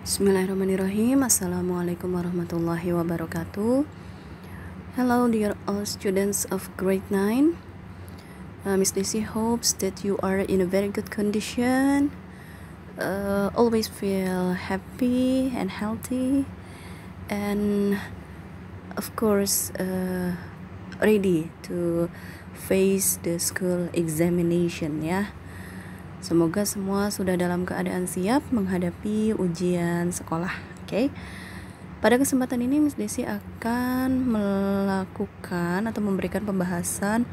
Bismillahirrahmanirrahim. Assalamualaikum warahmatullahi wabarakatuh. Hello dear all students of grade 9. Miss Desi hopes that you are in a very good condition. Always feel happy and healthy, and of course ready to face the school examination ya. Semoga semua sudah dalam keadaan siap menghadapi ujian sekolah. Oke. Pada kesempatan ini Miss Desi akan melakukan atau memberikan pembahasan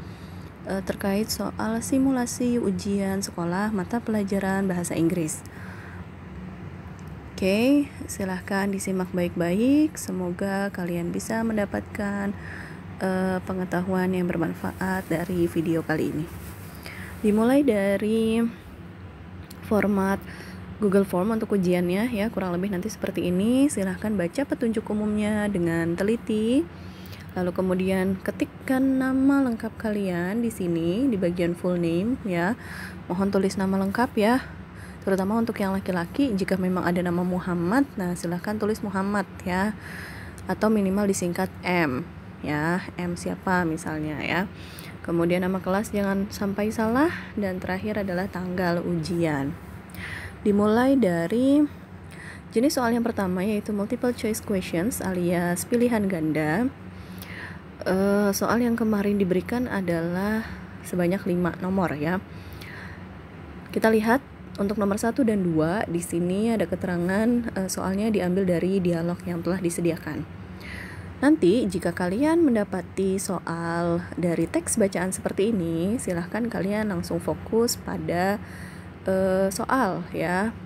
terkait soal simulasi ujian sekolah mata pelajaran bahasa Inggris. Oke, silahkan disimak baik-baik. Semoga kalian bisa mendapatkan pengetahuan yang bermanfaat dari video kali ini. Dimulai dari format Google Form untuk ujiannya ya, kurang lebih nanti seperti ini. Silahkan baca petunjuk umumnya dengan teliti. Lalu kemudian ketikkan nama lengkap kalian di sini di bagian full name ya. Mohon tulis nama lengkap ya. Terutama untuk yang laki-laki, jika memang ada nama Muhammad, nah silahkan tulis Muhammad ya. Atau minimal disingkat M ya. M siapa misalnya ya. Kemudian nama kelas jangan sampai salah, dan terakhir adalah tanggal ujian. Dimulai dari jenis soal yang pertama, yaitu multiple choice questions alias pilihan ganda. Soal yang kemarin diberikan adalah sebanyak 5 nomor ya. Kita lihat untuk nomor 1 dan 2 di sini ada keterangan soalnya diambil dari dialog yang telah disediakan. Nanti jika kalian mendapati soal dari teks bacaan seperti ini, silahkan kalian langsung fokus pada soal ya.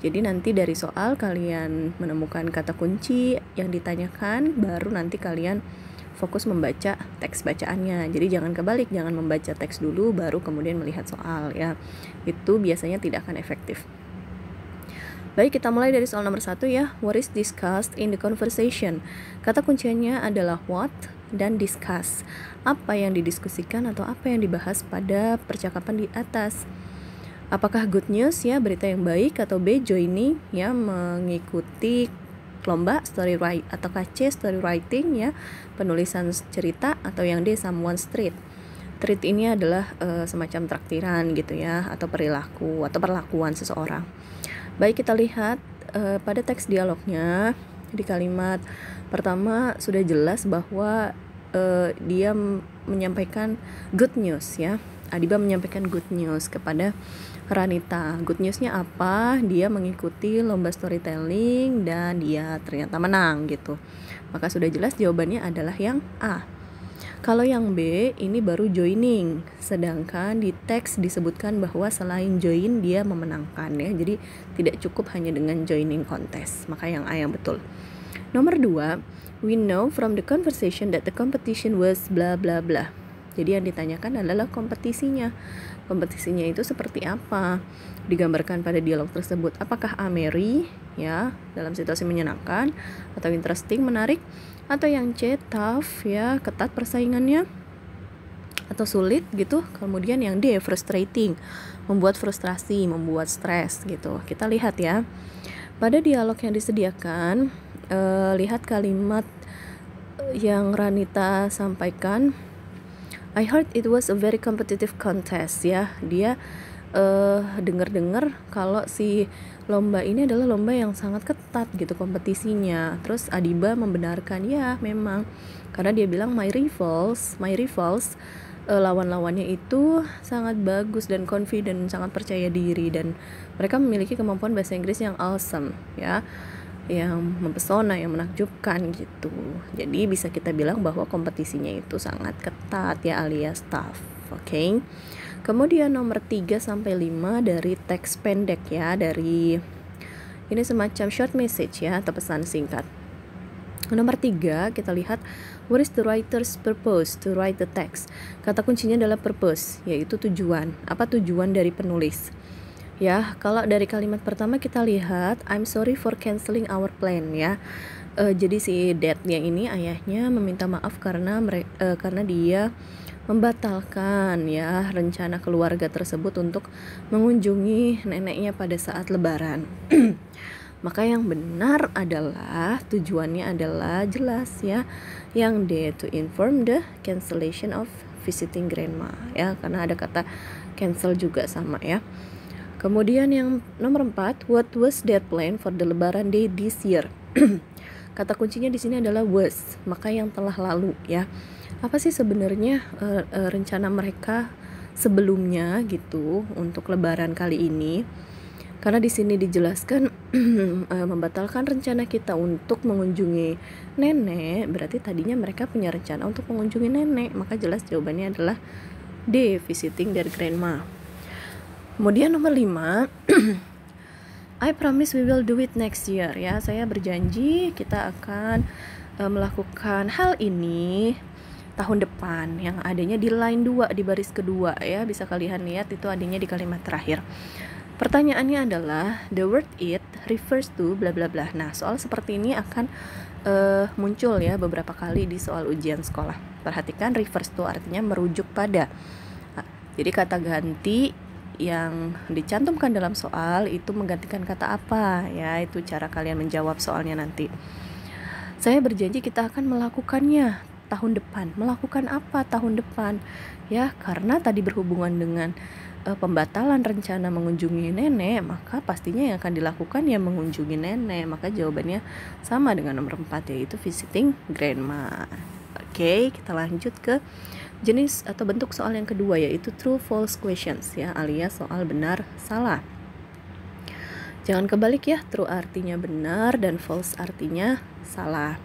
Jadi nanti dari soal kalian menemukan kata kunci yang ditanyakan, baru nanti kalian fokus membaca teks bacaannya. Jadi jangan kebalik, jangan membaca teks dulu baru kemudian melihat soal ya. Itu biasanya tidak akan efektif. Baik, kita mulai dari soal nomor 1 ya. What is discussed in the conversation? Kata kuncinya adalah what dan discuss. Apa yang didiskusikan atau apa yang dibahas pada percakapan di atas? Apakah good news ya, berita yang baik, atau B, joining ya, mengikuti lomba story write, atau C, story writing ya, penulisan cerita, atau yang D, someone's treat. Treat ini adalah semacam traktiran gitu ya, atau perilaku atau perlakuan seseorang. Baik, kita lihat pada teks dialognya di kalimat pertama sudah jelas bahwa dia menyampaikan good news ya. Adiba menyampaikan good news kepada Ranita. Good newsnya apa? Dia mengikuti lomba storytelling dan dia ternyata menang gitu. Maka sudah jelas jawabannya adalah yang A. Kalau yang B ini baru joining, sedangkan di teks disebutkan bahwa selain join dia memenangkan ya. Jadi tidak cukup hanya dengan joining kontes. Maka yang A yang betul. Nomor 2, we know from the conversation that the competition was bla bla bla. Jadi yang ditanyakan adalah kompetisinya. Kompetisinya itu seperti apa? Digambarkan pada dialog tersebut. Apakah A, merry ya, dalam situasi menyenangkan, atau interesting, menarik, atau yang C, tough ya, ketat persaingannya, atau sulit gitu. Kemudian yang D, frustrating, membuat frustrasi, membuat stres gitu. Kita lihat ya. Pada dialog yang disediakan, lihat kalimat yang Ranita sampaikan. I heard it was a very competitive contest ya. Dia dengar-dengar kalau si lomba ini adalah lomba yang sangat ketat gitu kompetisinya. Terus Adiba membenarkan ya memang, karena dia bilang my rivals lawan-lawannya itu sangat bagus dan confident, sangat percaya diri, dan mereka memiliki kemampuan bahasa Inggris yang awesome ya, yang mempesona, yang menakjubkan gitu. Jadi bisa kita bilang bahwa kompetisinya itu sangat ketat ya, alias tough. Oke. Kemudian nomor 3 sampai 5 dari teks pendek ya, dari ini semacam short message ya, atau pesan singkat. Nomor 3 kita lihat what is the writer's purpose to write the text. Kata kuncinya adalah purpose, yaitu tujuan. Apa tujuan dari penulis? Ya, kalau dari kalimat pertama kita lihat I'm sorry for canceling our plan ya. Jadi si dad-nya ini, ayahnya, meminta maaf karena dia membatalkan ya rencana keluarga tersebut untuk mengunjungi neneknya pada saat lebaran. Maka yang benar adalah tujuannya adalah jelas ya, yang D to inform the cancellation of visiting grandma ya, karena ada kata cancel juga sama ya. Kemudian yang nomor 4, what was their plan for the Lebaran day this year? Kata kuncinya di sini adalah was, maka yang telah lalu ya. Apa sih sebenarnya rencana mereka sebelumnya gitu untuk Lebaran kali ini? Karena di sini dijelaskan membatalkan rencana kita untuk mengunjungi nenek, berarti tadinya mereka punya rencana untuk mengunjungi nenek, maka jelas jawabannya adalah D, visiting their grandma. Kemudian nomor 5, I promise we will do it next year ya. Saya berjanji kita akan melakukan hal ini tahun depan, yang adanya di line 2 di baris kedua ya. Bisa kalian lihat itu adanya di kalimat terakhir. Pertanyaannya adalah the word it refers to bla bla bla. Nah, soal seperti ini akan muncul ya beberapa kali di soal ujian sekolah. Perhatikan, refers to artinya merujuk pada. Jadi kata ganti yang dicantumkan dalam soal itu menggantikan kata apa ya, itu cara kalian menjawab soalnya nanti. Saya berjanji kita akan melakukannya tahun depan. Melakukan apa tahun depan ya, karena tadi berhubungan dengan pembatalan rencana mengunjungi nenek, maka pastinya yang akan dilakukan ya mengunjungi nenek, maka jawabannya sama dengan nomor 4 yaitu visiting grandma. Oke, kita lanjut ke jenis atau bentuk soal yang kedua yaitu true false questions ya, alias soal benar salah. Jangan kebalik ya, true artinya benar dan false artinya salah.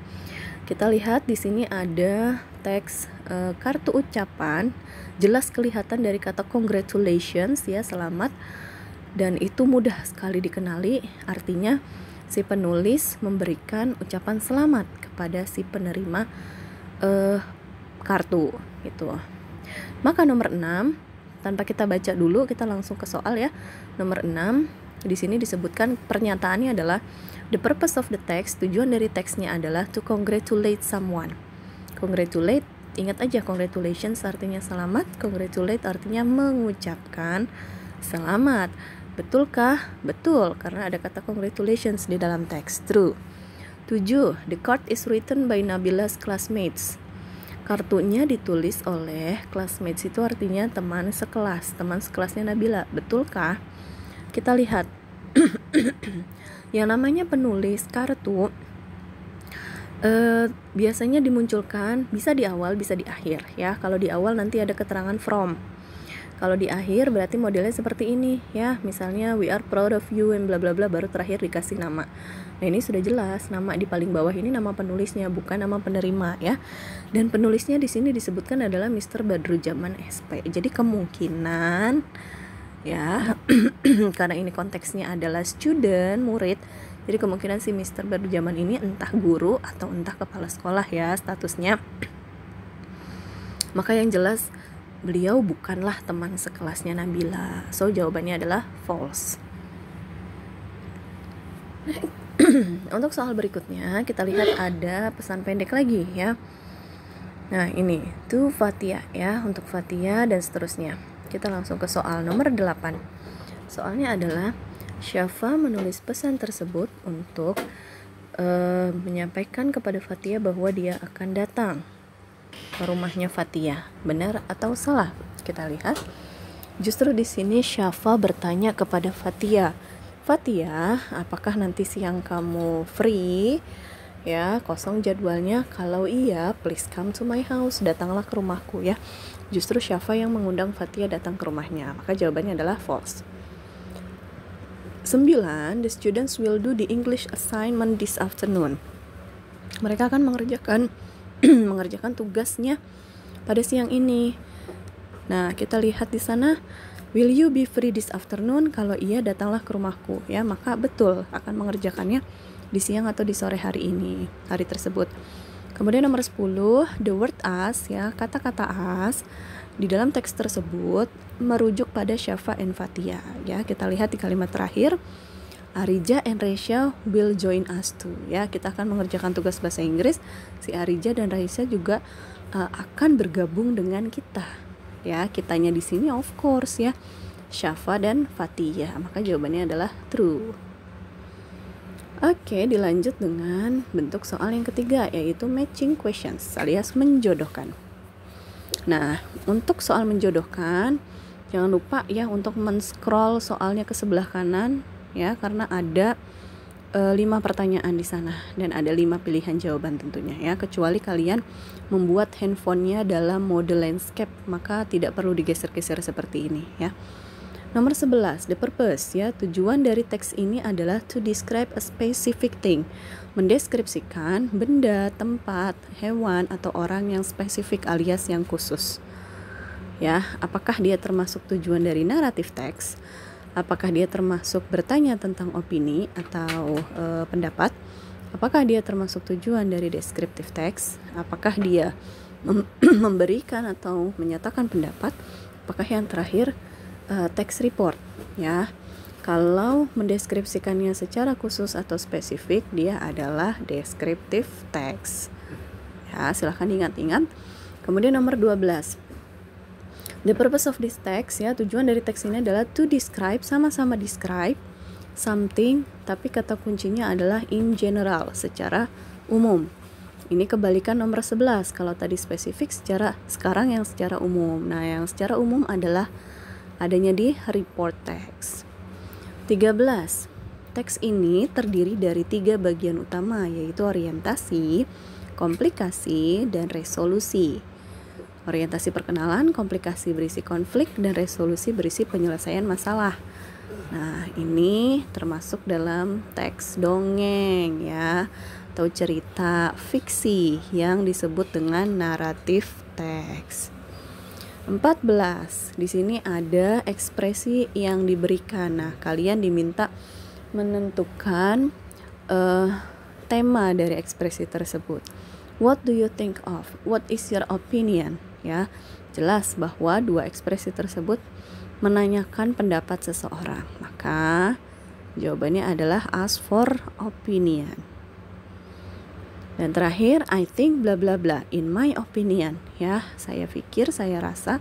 Kita lihat di sini ada teks kartu ucapan, jelas kelihatan dari kata congratulations ya, selamat, dan itu mudah sekali dikenali, artinya si penulis memberikan ucapan selamat kepada si penerima kartu gitu. Maka nomor 6, tanpa kita baca dulu, kita langsung ke soal ya. Nomor 6, di sini disebutkan pernyataannya adalah the purpose of the text, tujuan dari teksnya adalah to congratulate someone. Congratulate, ingat aja congratulations artinya selamat, congratulate artinya mengucapkan selamat. Betulkah? Betul, karena ada kata congratulations di dalam teks. True. 7, the card is written by Nabila's classmates. Kartunya ditulis oleh classmates, itu artinya teman sekelas, teman sekelasnya Nabila. Betulkah? Kita lihat yang namanya penulis kartu biasanya dimunculkan bisa di awal bisa di akhir ya. Kalau di awal nanti ada keterangan from, kalau di akhir berarti modelnya seperti ini ya, misalnya we are proud of you and bla bla bla, baru terakhir dikasih nama. Nah ini sudah jelas, nama di paling bawah ini nama penulisnya, bukan nama penerima ya. Dan penulisnya di sini disebutkan adalah Mr. Badruzzaman SP. Jadi kemungkinan ya karena ini konteksnya adalah student, murid, jadi kemungkinan si Mr. Badruzzaman ini entah guru atau entah kepala sekolah ya statusnya. Maka yang jelas beliau bukanlah teman sekelasnya Nabila. So jawabannya adalah false. Untuk soal berikutnya kita lihat ada pesan pendek lagi ya. Nah ini to Fatia ya, untuk Fatia dan seterusnya. Kita langsung ke soal nomor 8. Soalnya adalah Syafa menulis pesan tersebut untuk menyampaikan kepada Fatia bahwa dia akan datang ke rumahnya Fatia. Benar atau salah? Kita lihat. Justru di sini Syafa bertanya kepada Fatia, Fatia, apakah nanti siang kamu free? Ya, kosong jadwalnya. Kalau iya, please come to my house. Datanglah ke rumahku ya. Justru Syafa yang mengundang Fatia datang ke rumahnya. Maka jawabannya adalah false. 9. The students will do the English assignment this afternoon. Mereka akan mengerjakan tugasnya pada siang ini. Nah, kita lihat di sana, will you be free this afternoon? Kalau iya, datanglah ke rumahku ya. Maka betul akan mengerjakannya di siang atau di sore hari ini, hari tersebut. Kemudian nomor 10, the word as ya, kata-kata as di dalam teks tersebut merujuk pada Syafa and Fatia ya. Kita lihat di kalimat terakhir, Arija and Raisya will join us too ya. Kita akan mengerjakan tugas bahasa Inggris. Si Arija dan Raisya juga akan bergabung dengan kita ya. Kitanya di sini of course ya, Syafa dan Fatia. Maka jawabannya adalah true. Oke, dilanjut dengan bentuk soal yang ketiga, yaitu matching questions alias menjodohkan. Nah, untuk soal menjodohkan, jangan lupa ya untuk men-scroll soalnya ke sebelah kanan ya, karena ada 5 pertanyaan di sana dan ada 5 pilihan jawaban tentunya ya. Kecuali kalian membuat handphonenya dalam mode landscape, maka tidak perlu digeser-geser seperti ini ya. Nomor 11, the purpose ya. Tujuan dari teks ini adalah to describe a specific thing. Mendeskripsikan benda, tempat, hewan atau orang yang spesifik alias yang khusus. Ya, apakah dia termasuk tujuan dari naratif teks? Apakah dia termasuk bertanya tentang opini atau pendapat? Apakah dia termasuk tujuan dari descriptive text? Apakah dia memberikan atau menyatakan pendapat? Apakah yang terakhir text report ya. Kalau mendeskripsikannya secara khusus atau spesifik, dia adalah descriptive text ya, silahkan diingat-ingat. Kemudian nomor 12, the purpose of this text ya, tujuan dari teks ini adalah to describe, sama-sama describe something, tapi kata kuncinya adalah in general, secara umum. Ini kebalikan nomor 11, kalau tadi spesifik, sekarang yang secara umum. Nah, yang secara umum adalah adanya di report text. 13. Teks ini terdiri dari 3 bagian utama, yaitu orientasi, komplikasi, dan resolusi. Orientasi perkenalan, komplikasi berisi konflik, dan resolusi berisi penyelesaian masalah. Nah, ini termasuk dalam teks dongeng ya, atau cerita fiksi yang disebut dengan naratif teks. 14. Di sini ada ekspresi yang diberikan. Nah, kalian diminta menentukan tema dari ekspresi tersebut. What do you think of? What is your opinion? Ya, jelas bahwa 2 ekspresi tersebut menanyakan pendapat seseorang. Maka jawabannya adalah ask for opinion. Dan terakhir, I think bla bla bla, in my opinion ya, saya pikir, saya rasa,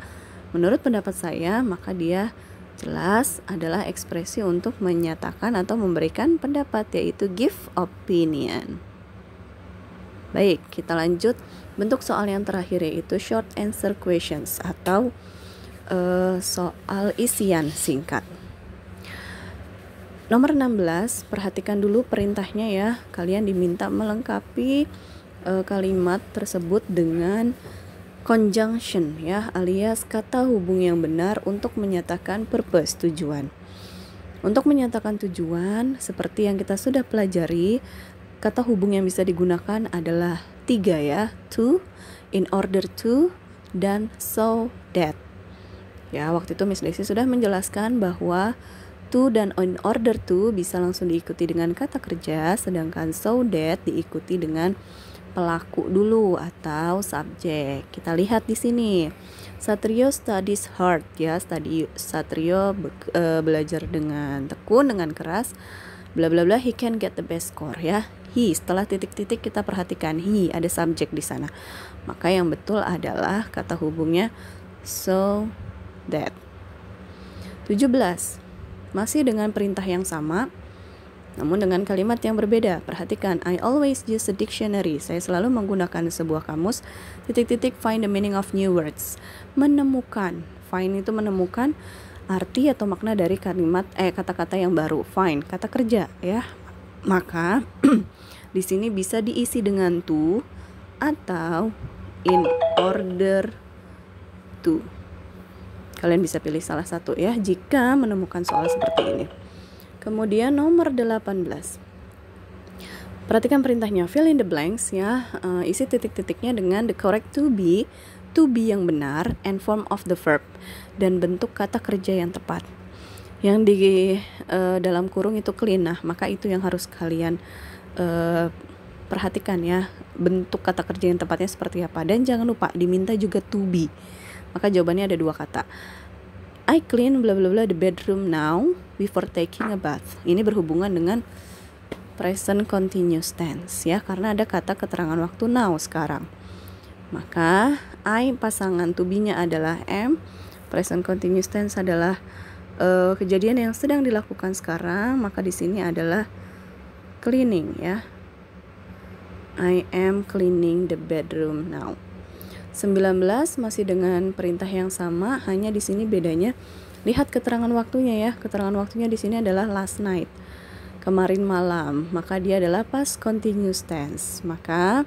menurut pendapat saya, maka dia jelas adalah ekspresi untuk menyatakan atau memberikan pendapat, yaitu give opinion. Baik, kita lanjut bentuk soal yang terakhir, yaitu short answer questions atau soal isian singkat. Nomor 16, perhatikan dulu perintahnya ya. Kalian diminta melengkapi kalimat tersebut dengan conjunction ya, alias kata hubung yang benar untuk menyatakan purpose, tujuan. Untuk menyatakan tujuan, seperti yang kita sudah pelajari, kata hubung yang bisa digunakan adalah 3 ya, to, in order to, dan so that. Ya, waktu itu Miss Desi sudah menjelaskan bahwa to dan in order to bisa langsung diikuti dengan kata kerja, sedangkan so that diikuti dengan pelaku dulu atau subjek. Kita lihat di sini. Satrio studies hard ya, Satrio belajar dengan tekun, dengan keras. Bla bla bla, he can get the best score ya. He, setelah titik-titik kita perhatikan he, ada subjek di sana. Maka yang betul adalah kata hubungnya so that. 17. Masih dengan perintah yang sama, namun dengan kalimat yang berbeda. Perhatikan, I always use a dictionary. Saya selalu menggunakan sebuah kamus. Titik-titik, find the meaning of new words. Menemukan. Find itu menemukan arti atau makna dari kalimat kata-kata yang baru. Find, kata kerja ya. Maka di sini bisa diisi dengan to atau in order to. Kalian bisa pilih salah satu ya jika menemukan soal seperti ini. Kemudian nomor 18. Perhatikan perintahnya, fill in the blanks ya, isi titik-titiknya dengan the correct to be yang benar, and form of the verb, dan bentuk kata kerja yang tepat. Yang di dalam kurung itu clean, nah maka itu yang harus kalian perhatikan ya, bentuk kata kerja yang tepatnya seperti apa. Dan jangan lupa diminta juga to be. Maka jawabannya ada 2 kata. I clean bla bla bla the bedroom now before taking a bath. Ini berhubungan dengan present continuous tense ya, karena ada kata keterangan waktu now sekarang. Maka I pasangan to be-nya adalah am, present continuous tense adalah kejadian yang sedang dilakukan sekarang, maka di sini adalah cleaning ya. I am cleaning the bedroom now. 19 masih dengan perintah yang sama, hanya di sini bedanya lihat keterangan waktunya ya. Keterangan waktunya di sini adalah last night, kemarin malam, maka dia adalah past continuous tense. Maka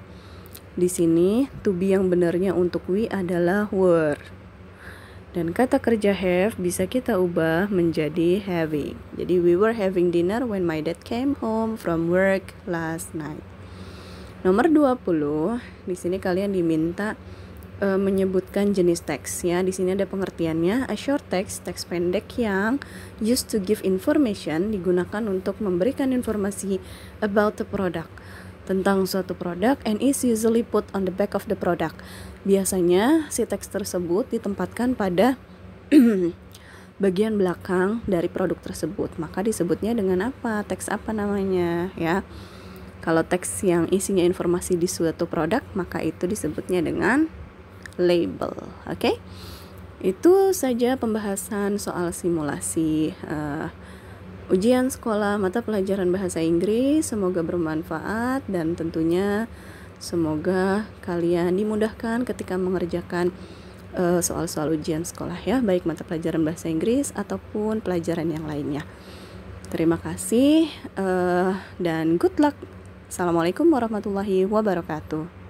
di sini to be yang benarnya untuk we adalah were. Dan kata kerja have bisa kita ubah menjadi having. Jadi we were having dinner when my dad came home from work last night. Nomor 20, di sini kalian diminta menyebutkan jenis teks ya. Di sini ada pengertiannya. A short text, teks pendek yang used to give information, digunakan untuk memberikan informasi about the product, tentang suatu produk, and is usually put on the back of the product. Biasanya si teks tersebut ditempatkan pada bagian belakang dari produk tersebut. Maka disebutnya dengan apa? Teks apa namanya ya? Kalau teks yang isinya informasi di suatu produk, maka itu disebutnya dengan label. Oke? Itu saja pembahasan soal simulasi ujian sekolah mata pelajaran bahasa Inggris. Semoga bermanfaat dan tentunya semoga kalian dimudahkan ketika mengerjakan soal-soal ujian sekolah ya, baik mata pelajaran bahasa Inggris ataupun pelajaran yang lainnya. Terima kasih dan good luck. Assalamualaikum warahmatullahi wabarakatuh.